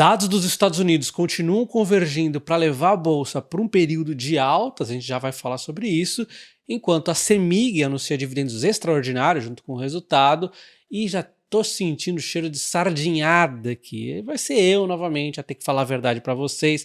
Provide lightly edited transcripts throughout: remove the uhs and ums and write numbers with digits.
Dados dos Estados Unidos continuam convergindo para levar a bolsa para um período de altas, a gente já vai falar sobre isso, enquanto a CEMIG anuncia dividendos extraordinários junto com o resultado, e já tô sentindo cheiro de sardinhada aqui. Vai ser eu novamente a ter que falar a verdade para vocês.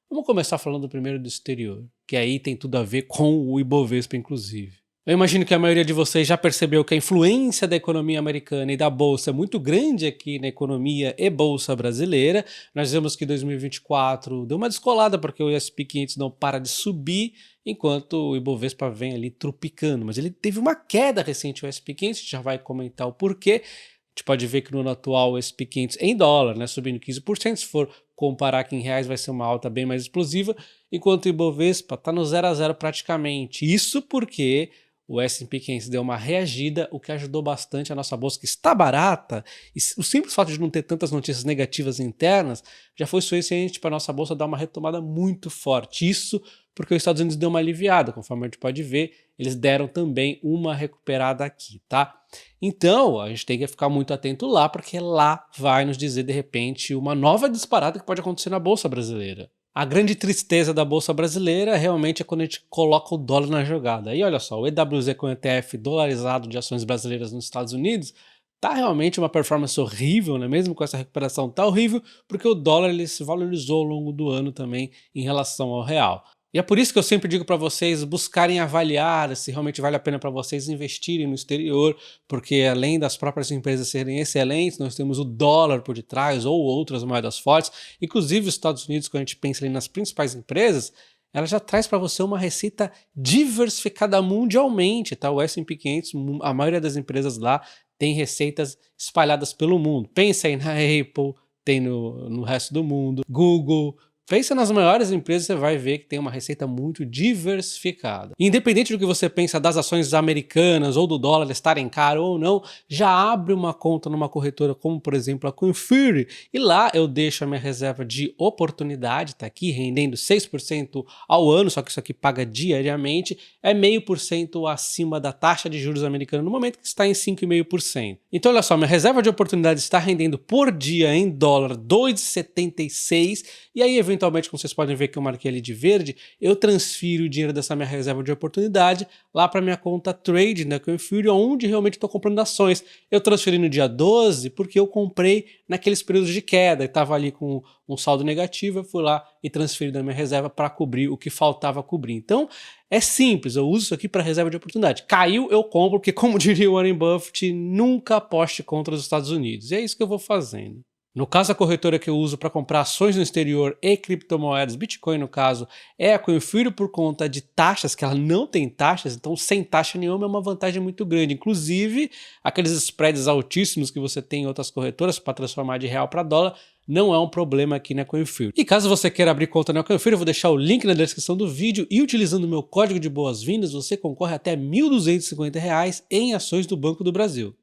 Vamos começar falando primeiro do exterior, que aí tem tudo a ver com o Ibovespa, inclusive. Eu imagino que a maioria de vocês já percebeu que a influência da economia americana e da bolsa é muito grande aqui na economia e bolsa brasileira. Nós vemos que 2024 deu uma descolada porque o S&P 500 não para de subir, enquanto o Ibovespa vem ali trupicando. Mas ele teve uma queda recente, o S&P 500, a gente já vai comentar o porquê. A gente pode ver que no ano atual o S&P 500 em dólar, né, subindo 15%, se for comparar aqui em reais vai ser uma alta bem mais explosiva, enquanto o Ibovespa está no 0 a 0 praticamente. Isso porque o S&P 500 deu uma reagida, o que ajudou bastante a nossa bolsa, que está barata, e o simples fato de não ter tantas notícias negativas internas já foi suficiente para a nossa bolsa dar uma retomada muito forte. Isso porque os Estados Unidos deu uma aliviada, conforme a gente pode ver, eles deram também uma recuperada aqui, tá? Então, a gente tem que ficar muito atento lá, porque lá vai nos dizer, de repente, uma nova disparada que pode acontecer na bolsa brasileira. A grande tristeza da bolsa brasileira realmente é quando a gente coloca o dólar na jogada. Aí olha só, o EWZ com o ETF dolarizado de ações brasileiras nos Estados Unidos tá realmente uma performance horrível, né? Mesmo com essa recuperação tá horrível, porque o dólar ele se valorizou ao longo do ano também em relação ao real. E é por isso que eu sempre digo para vocês buscarem avaliar se realmente vale a pena para vocês investirem no exterior, porque além das próprias empresas serem excelentes, nós temos o dólar por detrás ou outras moedas fortes. Inclusive os Estados Unidos, quando a gente pensa ali nas principais empresas, ela já traz para você uma receita diversificada mundialmente, tá? O S&P 500, a maioria das empresas lá tem receitas espalhadas pelo mundo. Pensa aí na Apple, tem no resto do mundo, Google. Pensa nas maiores empresas, você vai ver que tem uma receita muito diversificada. Independente do que você pensa das ações americanas ou do dólar estarem caro ou não, já abre uma conta numa corretora como, por exemplo, a Confury, e lá eu deixo a minha reserva de oportunidade, tá aqui rendendo 6% ao ano, só que isso aqui paga diariamente, é 0,5% acima da taxa de juros americana no momento que está em 5,5%. Então olha só, minha reserva de oportunidade está rendendo por dia em dólar 2,76, e aí eventualmente, como vocês podem ver que eu marquei ali de verde, eu transfiro o dinheiro dessa minha reserva de oportunidade lá para minha conta Trade na Confury, onde realmente estou comprando ações. Eu transferi no dia 12 porque eu comprei naqueles períodos de queda, e estava ali com um saldo negativo, eu fui lá e transferi da minha reserva para cobrir o que faltava cobrir. Então, é simples, eu uso isso aqui para reserva de oportunidade. Caiu, eu compro, porque como diria o Warren Buffett, nunca aposte contra os Estados Unidos. E é isso que eu vou fazendo. No caso, a corretora que eu uso para comprar ações no exterior e criptomoedas, Bitcoin no caso, é a Confury por conta de taxas, que ela não tem taxas, então sem taxa nenhuma é uma vantagem muito grande. Inclusive, aqueles spreads altíssimos que você tem em outras corretoras para transformar de real para dólar, não é um problema aqui na Confury. E caso você queira abrir conta na Confury, eu vou deixar o link na descrição do vídeo, e utilizando o meu código de boas-vindas, você concorre até R$ 1.250 em ações do Banco do Brasil.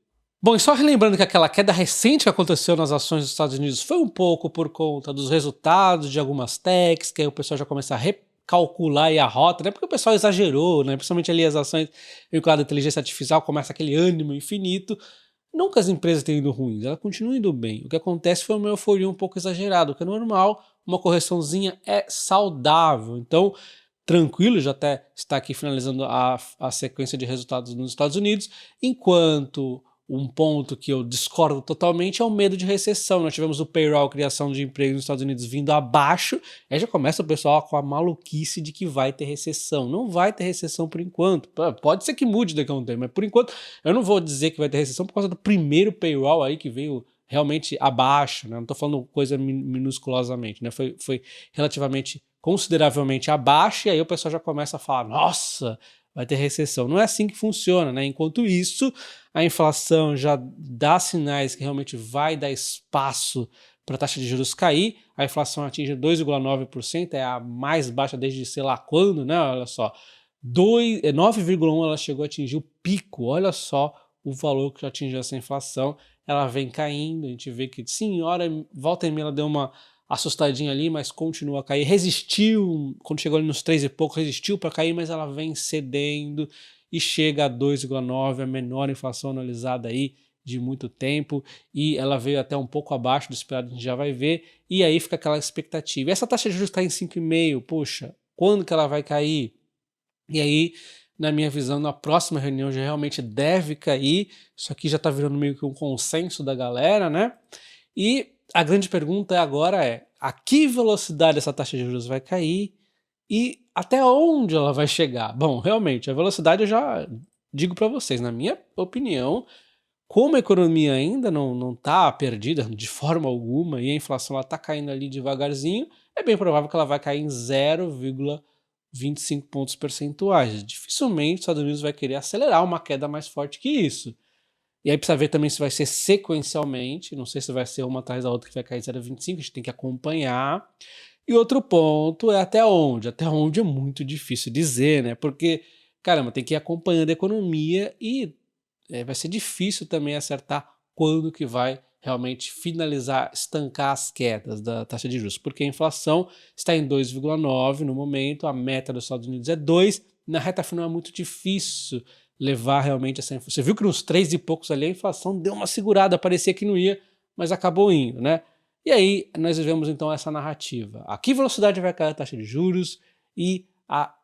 Bom, e só relembrando que aquela queda recente que aconteceu nas ações dos Estados Unidos foi um pouco por conta dos resultados de algumas techs, que aí o pessoal já começa a recalcular aí a rota, né? Porque o pessoal exagerou, né? Principalmente ali as ações vinculadas à inteligência artificial, começa aquele ânimo infinito. Nunca as empresas têm ido ruins, elas continuam indo bem. O que acontece foi uma euforia um pouco exagerada, o que é normal, uma correçãozinha é saudável. Então, tranquilo, já até está aqui finalizando a sequência de resultados nos Estados Unidos, enquanto um ponto que eu discordo totalmente é o medo de recessão. Nós tivemos o payroll, criação de emprego nos Estados Unidos, vindo abaixo, aí já começa o pessoal com a maluquice de que vai ter recessão. Não vai ter recessão por enquanto. Pode ser que mude daqui a um tempo, mas por enquanto eu não vou dizer que vai ter recessão por causa do primeiro payroll aí que veio realmente abaixo, né? Não estou falando coisa minusculosamente, né? Foi relativamente, consideravelmente abaixo, e aí o pessoal já começa a falar, nossa, vai ter recessão. Não é assim que funciona, né? Enquanto isso, a inflação já dá sinais que realmente vai dar espaço para a taxa de juros cair. A inflação atinge 2,9%, é a mais baixa desde sei lá quando, né? Olha só, 9,1% ela chegou a atingir o pico. Olha só o valor que já atingiu essa inflação. Ela vem caindo, a gente vê que sim, hora volta e meia ela deu uma assustadinha ali, mas continua a cair, resistiu, quando chegou ali nos 3 e pouco, resistiu para cair, mas ela vem cedendo e chega a 2,9, a menor inflação analisada aí de muito tempo e ela veio até um pouco abaixo do esperado, a gente já vai ver, e aí fica aquela expectativa. E essa taxa de juros está em 5,5, poxa, quando que ela vai cair? E aí, na minha visão, na próxima reunião já realmente deve cair, isso aqui já está virando meio que um consenso da galera, né? E a grande pergunta agora é, a que velocidade essa taxa de juros vai cair e até onde ela vai chegar? Bom, realmente, a velocidade eu já digo para vocês, na minha opinião, como a economia ainda não está perdida de forma alguma e a inflação está caindo ali devagarzinho, é bem provável que ela vai cair em 0,25 pontos percentuais. Dificilmente os Estados Unidos vai querer acelerar uma queda mais forte que isso. E aí precisa ver também se vai ser sequencialmente, não sei se vai ser uma atrás da outra que vai cair 0,25, a gente tem que acompanhar. E outro ponto é até onde? Até onde é muito difícil dizer, né? Porque, caramba, tem que ir acompanhando a economia e vai ser difícil também acertar quando que vai realmente finalizar, estancar as quedas da taxa de juros, porque a inflação está em 2,9 no momento, a meta dos Estados Unidos é 2, na reta final é muito difícil levar realmente essa inflação. Você viu que nos 3 e poucos ali a inflação deu uma segurada, parecia que não ia, mas acabou indo, né? E aí nós vivemos então essa narrativa. A que velocidade vai cair a taxa de juros e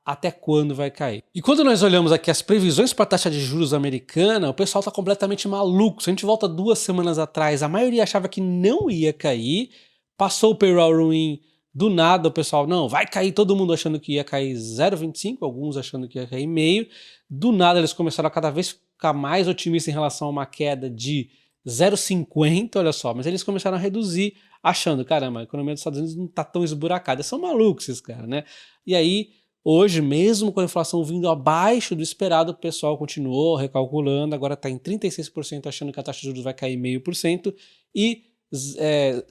até quando vai cair. E quando nós olhamos aqui as previsões para a taxa de juros americana, o pessoal está completamente maluco. Se a gente volta 2 semanas atrás, a maioria achava que não ia cair, passou o payroll ruim, do nada o pessoal, não, vai cair, todo mundo achando que ia cair 0,25, alguns achando que ia cair meio, do nada eles começaram a cada vez ficar mais otimistas em relação a uma queda de 0,50, olha só, mas eles começaram a reduzir, achando, caramba, a economia dos Estados Unidos não está tão esburacada, são malucos esses caras, né? E aí, hoje, mesmo com a inflação vindo abaixo do esperado, o pessoal continuou recalculando, agora está em 36% achando que a taxa de juros vai cair 0,5% e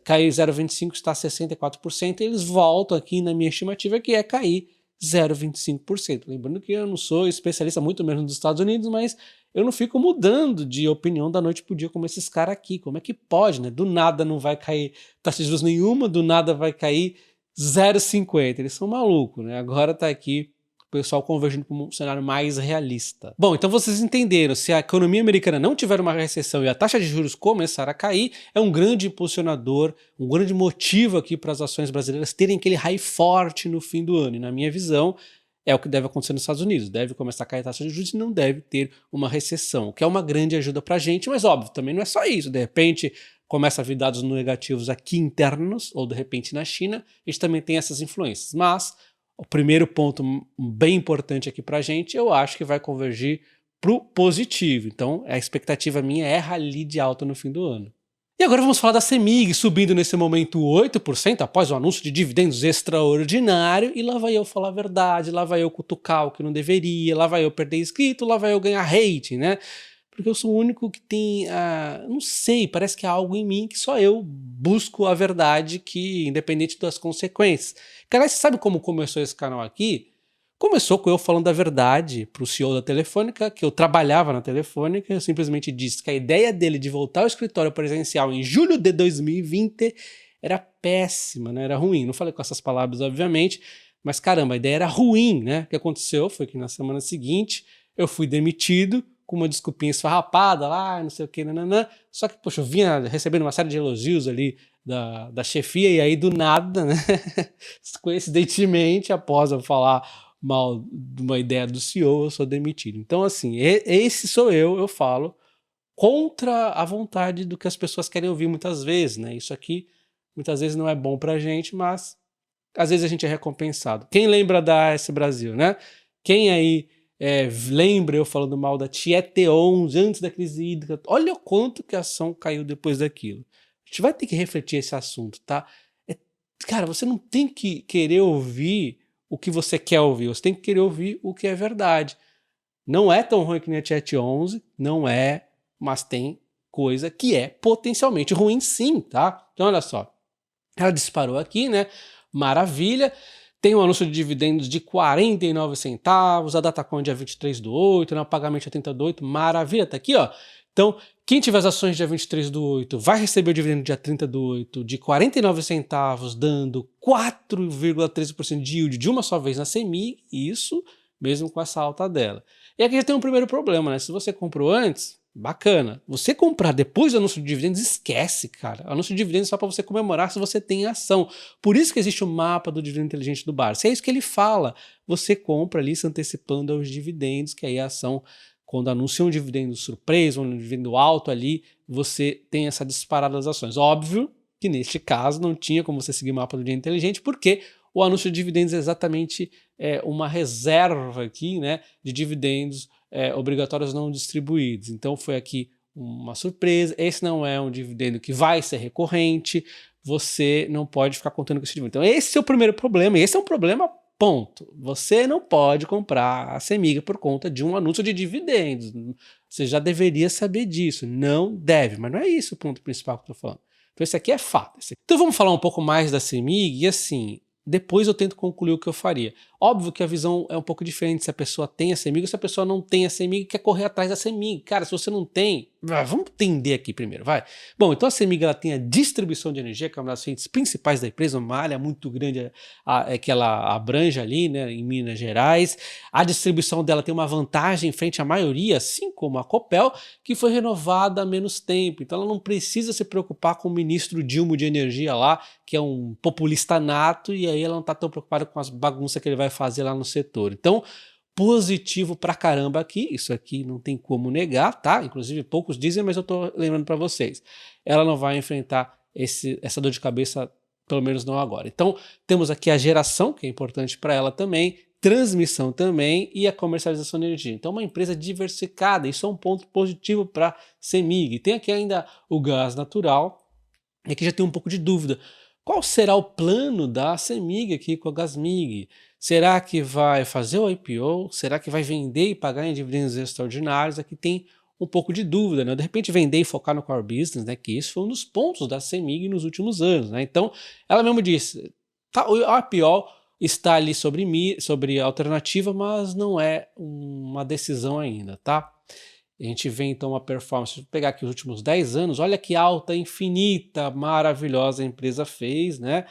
cair 0,25% está a 64%, e eles voltam aqui na minha estimativa que é cair 0,25%. Lembrando que eu não sou especialista, muito menos nos Estados Unidos, mas eu não fico mudando de opinião da noite pro dia como esses caras aqui. Como é que pode, né? Do nada não vai cair taxa de juros nenhuma, do nada vai cair 0,50. Eles são malucos, né? Agora tá aqui o pessoal convergindo para um cenário mais realista. Bom, então vocês entenderam, se a economia americana não tiver uma recessão e a taxa de juros começar a cair, é um grande impulsionador, um grande motivo aqui para as ações brasileiras terem aquele high forte no fim do ano. E na minha visão, é o que deve acontecer nos Estados Unidos. Deve começar a cair a taxa de juros e não deve ter uma recessão, o que é uma grande ajuda para a gente, mas óbvio, também não é só isso. De repente, começa a vir dados negativos aqui internos, ou de repente na China, a gente também tem essas influências. Mas o primeiro ponto bem importante aqui para a gente, eu acho que vai convergir para o positivo. Então, a expectativa minha é rally de alta no fim do ano. E agora vamos falar da CEMIG, subindo nesse momento 8% após o anúncio de dividendos extraordinário, e lá vai eu falar a verdade, lá vai eu cutucar o que não deveria, lá vai eu perder inscrito, lá vai eu ganhar rating, né? Porque eu sou o único que tem, não sei, parece que há algo em mim que só eu busco a verdade, que independente das consequências. Cara, você sabe como começou esse canal aqui? Começou com eu falando a verdade para o CEO da Telefônica, que eu trabalhava na Telefônica, eu simplesmente disse que a ideia dele de voltar ao escritório presencial em julho de 2020 era péssima, né? Era ruim. Não falei com essas palavras, obviamente, mas caramba, a ideia era ruim, né? O que aconteceu foi que na semana seguinte eu fui demitido, com uma desculpinha esfarrapada lá, não sei o que, nananã. Só que, poxa, eu vinha recebendo uma série de elogios ali da chefia, e aí do nada, né? Coincidentemente, após eu falar mal de uma ideia do CEO, eu sou demitido. Então, assim, esse sou eu falo contra a vontade do que as pessoas querem ouvir muitas vezes, né? Isso aqui muitas vezes não é bom pra gente, mas às vezes a gente é recompensado. Quem lembra da AS Brasil, né? Quem aí lembra eu falando mal da Tietê11 antes da crise hídrica? Olha o quanto que a ação caiu depois daquilo. A gente vai ter que refletir esse assunto, tá? Cara, você não tem que querer ouvir o que você quer ouvir, você tem que querer ouvir o que é verdade. Não é tão ruim que nem a Tietê11, não é, mas tem coisa que é potencialmente ruim sim, tá? Então olha só, ela disparou aqui, né? Maravilha. Tem um anúncio de dividendos de 49 centavos, a Datacom é dia 23/8, né, o pagamento é 30/8, maravilha, tá aqui, ó. Então, quem tiver as ações dia 23/8 vai receber o dividendo dia 30/8 de 49 centavos, dando 4,13% de yield de uma só vez na CEMIG, isso mesmo com essa alta dela. E aqui já tem um primeiro problema, né? Se você comprou antes, bacana. Você comprar depois do anúncio de dividendos, esquece, cara. Anúncio de dividendos é só para você comemorar se você tem ação. Por isso que existe o mapa do dividendo inteligente do Barça. É isso que ele fala. Você compra ali se antecipando aos dividendos, que aí a ação, quando anuncia um dividendo surpresa, um dividendo alto ali, você tem essa disparada das ações. Óbvio que neste caso não tinha como você seguir o mapa do dividendo inteligente, porque o anúncio de dividendos é exatamente uma reserva aqui, né, de dividendos obrigatórios não distribuídos. Então foi aqui uma surpresa. Esse não é um dividendo que vai ser recorrente, você não pode ficar contando com esse dividendo. Então esse é o primeiro problema, e esse é um problema ponto. Você não pode comprar a CEMIG por conta de um anúncio de dividendos. Você já deveria saber disso. Não deve, mas não é isso o ponto principal que eu estou falando. Então esse aqui é fato. Então vamos falar um pouco mais da CEMIG e assim, depois eu tento concluir o que eu faria. Óbvio que a visão é um pouco diferente se a pessoa tem a CEMIG ou se a pessoa não tem a CEMIG e quer correr atrás da CEMIG. Cara, se você não tem, vamos entender aqui primeiro, vai. Bom, então a CEMIG ela tem a distribuição de energia, que é uma das frentes principais da empresa, uma área muito grande que ela abrange ali, né, em Minas Gerais. A distribuição dela tem uma vantagem frente à maioria, assim como a Copel, que foi renovada há menos tempo. Então ela não precisa se preocupar com o ministro Dilma de Energia lá, que é um populista nato, e aí ela não está tão preocupada com as bagunças que ele vai fazer lá no setor. Então, positivo pra caramba aqui, isso aqui não tem como negar, tá? Inclusive poucos dizem, mas eu tô lembrando para vocês. Ela não vai enfrentar essa dor de cabeça, pelo menos não agora. Então, temos aqui a geração, que é importante para ela também, transmissão também e a comercialização de energia. Então, uma empresa diversificada, isso é um ponto positivo para a CEMIG. Tem aqui ainda o gás natural, e aqui já tem um pouco de dúvida. Qual será o plano da CEMIG aqui com a Gasmig? Será que vai fazer o IPO? Será que vai vender e pagar em dividendos extraordinários? Aqui tem um pouco de dúvida, né? De repente vender e focar no core business, né? Que isso foi um dos pontos da CEMIG nos últimos anos, né? Então, ela mesmo disse, tá, o IPO está ali sobre alternativa, mas não é uma decisão ainda, tá? A gente vê então uma performance, vou pegar aqui os últimos 10 anos, olha que alta, infinita, maravilhosa a empresa fez, né?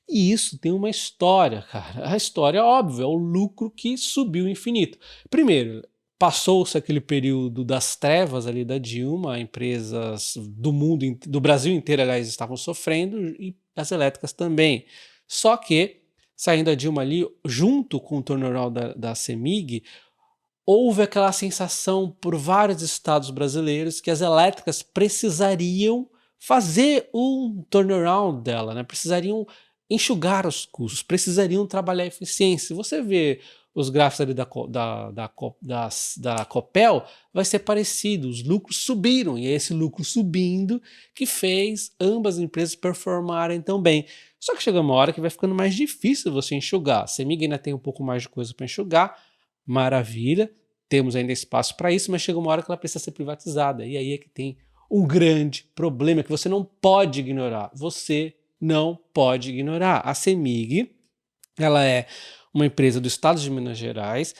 E isso tem uma história, cara. A história, óbvio, é o lucro que subiu infinito. Primeiro, passou-se aquele período das trevas ali da Dilma, empresas do mundo, do Brasil inteiro, aliás, estavam sofrendo e as elétricas também. Só que, saindo a Dilma ali, junto com o turnaround da CEMIG, houve aquela sensação por vários estados brasileiros que as elétricas precisariam fazer um turnaround dela, né? Precisariam enxugar os custos, precisariam trabalhar a eficiência. Se você vê os gráficos ali da Copel, vai ser parecido, os lucros subiram, e é esse lucro subindo que fez ambas as empresas performarem tão bem. Só que chega uma hora que vai ficando mais difícil você enxugar. A CEMIG ainda tem um pouco mais de coisa para enxugar, maravilha, temos ainda espaço para isso, mas chega uma hora que ela precisa ser privatizada, e aí é que tem um grande problema que você não pode ignorar. Você não pode ignorar. A CEMIG, ela é uma empresa do estado de Minas Gerais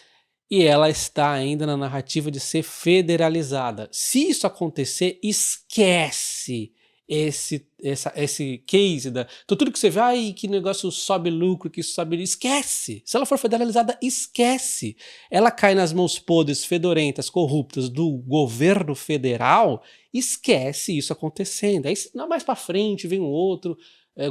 e ela está ainda na narrativa de ser federalizada. Se isso acontecer, esquece esse case então tudo que você vê, ai, que negócio sobe lucro, que isso sobe, esquece. Se ela for federalizada, esquece. Ela cai nas mãos podres, fedorentas, corruptas do governo federal, esquece isso acontecendo. Aí mais para frente vem um outro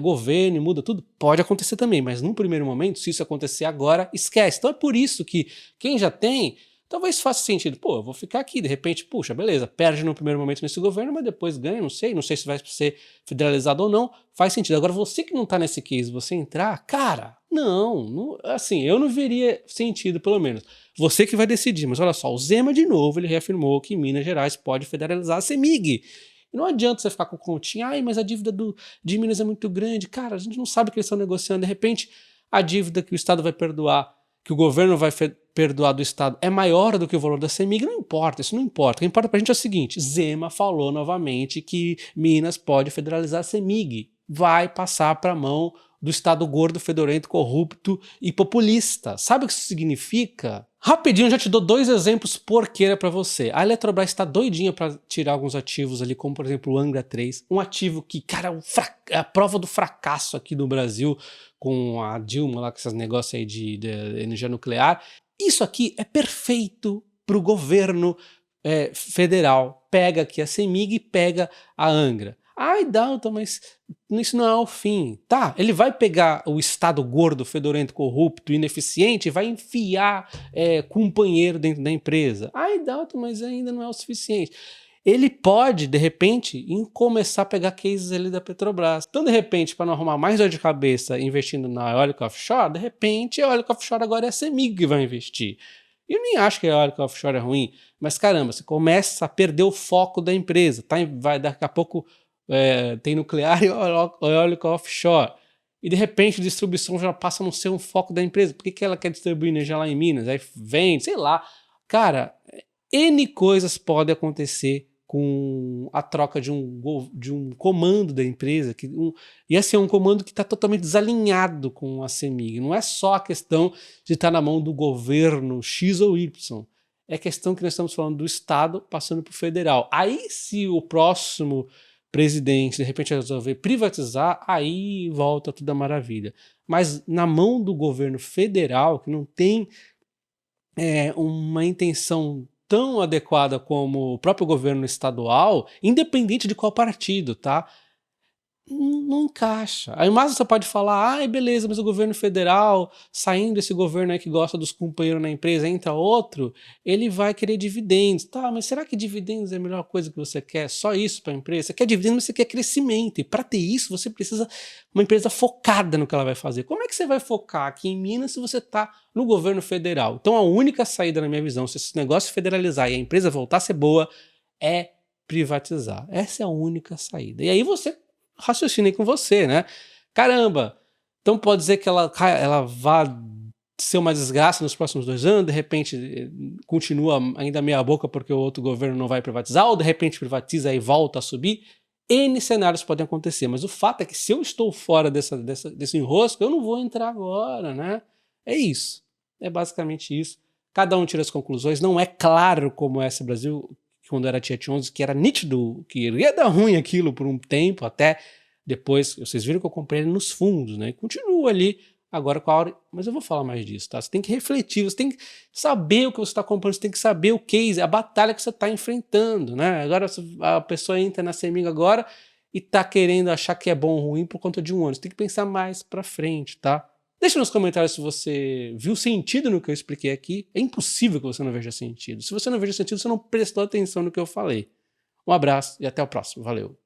governo e muda tudo, pode acontecer também, mas num primeiro momento, se isso acontecer agora, esquece. Então é por isso que quem já tem, talvez faça sentido, pô, eu vou ficar aqui, de repente, puxa, beleza, perde no primeiro momento nesse governo, mas depois ganha, não sei se vai ser federalizado ou não, faz sentido. Agora você que não tá nesse case, você entrar, cara, não, assim, eu não veria sentido, pelo menos. Você que vai decidir, mas olha só, o Zema de novo, ele reafirmou que Minas Gerais pode federalizar a CEMIG. E não adianta você ficar com continha, ai, mas a dívida de Minas é muito grande. Cara, a gente não sabe o que eles estão negociando. De repente, a dívida que o Estado vai perdoar, que o governo vai perdoar do Estado é maior do que o valor da CEMIG, não importa, isso não importa. O que importa pra gente é o seguinte, Zema falou novamente que Minas pode federalizar a CEMIG. Vai passar para a mão do Estado gordo, fedorento, corrupto e populista. Sabe o que isso significa? Rapidinho, eu já te dou 2 exemplos porqueira para você. A Eletrobras está doidinha para tirar alguns ativos ali, como por exemplo o Angra 3, um ativo que, cara, é a prova do fracasso aqui no Brasil, com a Dilma lá, com esses negócios aí de energia nuclear. Isso aqui é perfeito para o governo federal pega aqui a CEMIG e pega a Angra. Ai, Dalton, mas isso não é o fim. Tá, ele vai pegar o Estado gordo, fedorento, corrupto, ineficiente e vai enfiar companheiro dentro da empresa. Ai, Dalton, mas ainda não é o suficiente. Ele pode, de repente, começar a pegar cases ali da Petrobras. Então, de repente, para não arrumar mais dor de cabeça investindo na eólica offshore, de repente a eólica offshore agora é a CEMIG que vai investir. E eu nem acho que a eólica offshore é ruim, mas caramba, você começa a perder o foco da empresa, tá? Daqui a pouco tem nuclear e eólica offshore. E de repente a distribuição já passa a não ser um foco da empresa. Por que ela quer distribuir energia lá em Minas? Aí vende, sei lá. Cara, N coisas podem acontecer com a troca de um comando da empresa, e esse é um comando que está totalmente desalinhado com a CEMIG. Não é só a questão de estar na mão do governo X ou Y, é questão que nós estamos falando do Estado passando para o federal. Aí se o próximo presidente de repente resolver privatizar, aí volta tudo a maravilha. Mas na mão do governo federal, que não tem uma intenção tão adequada como o próprio governo estadual, independente de qual partido, tá? Não encaixa. Aí mais você pode falar, ai beleza, mas o governo federal, saindo esse governo aí que gosta dos companheiros na empresa, entra outro, ele vai querer dividendos. Tá, mas será que dividendos é a melhor coisa que você quer? Só isso para a empresa? Você quer dividendos, mas você quer crescimento. E para ter isso, você precisa uma empresa focada no que ela vai fazer. Como é que você vai focar aqui em Minas se você está no governo federal? Então a única saída, na minha visão, se esse negócio federalizar e a empresa voltar a ser boa, é privatizar. Essa é a única saída. E aí você raciocinei com você, né? Caramba, então pode dizer que ela vá ser uma desgraça nos próximos 2 anos, de repente continua ainda meia boca porque o outro governo não vai privatizar, ou de repente privatiza e volta a subir. N cenários podem acontecer, mas o fato é que se eu estou fora desse enrosco, eu não vou entrar agora, né? É isso, é basicamente isso. Cada um tira as conclusões, não é claro como é esse Brasil, quando era Tiet 11, que era nítido que ia dar ruim aquilo por um tempo, até depois, vocês viram que eu comprei ele nos fundos, né? E continua ali agora com a hora, mas eu vou falar mais disso, tá? Você tem que refletir, você tem que saber o que você está comprando, você tem que saber o case, a batalha que você está enfrentando, né? Agora a pessoa entra na CEMIG agora e tá querendo achar que é bom ou ruim por conta de um ano. Você tem que pensar mais para frente, tá? Deixa nos comentários se você viu sentido no que eu expliquei aqui. É impossível que você não veja sentido. Se você não veja sentido, você não prestou atenção no que eu falei. Um abraço e até o próximo. Valeu!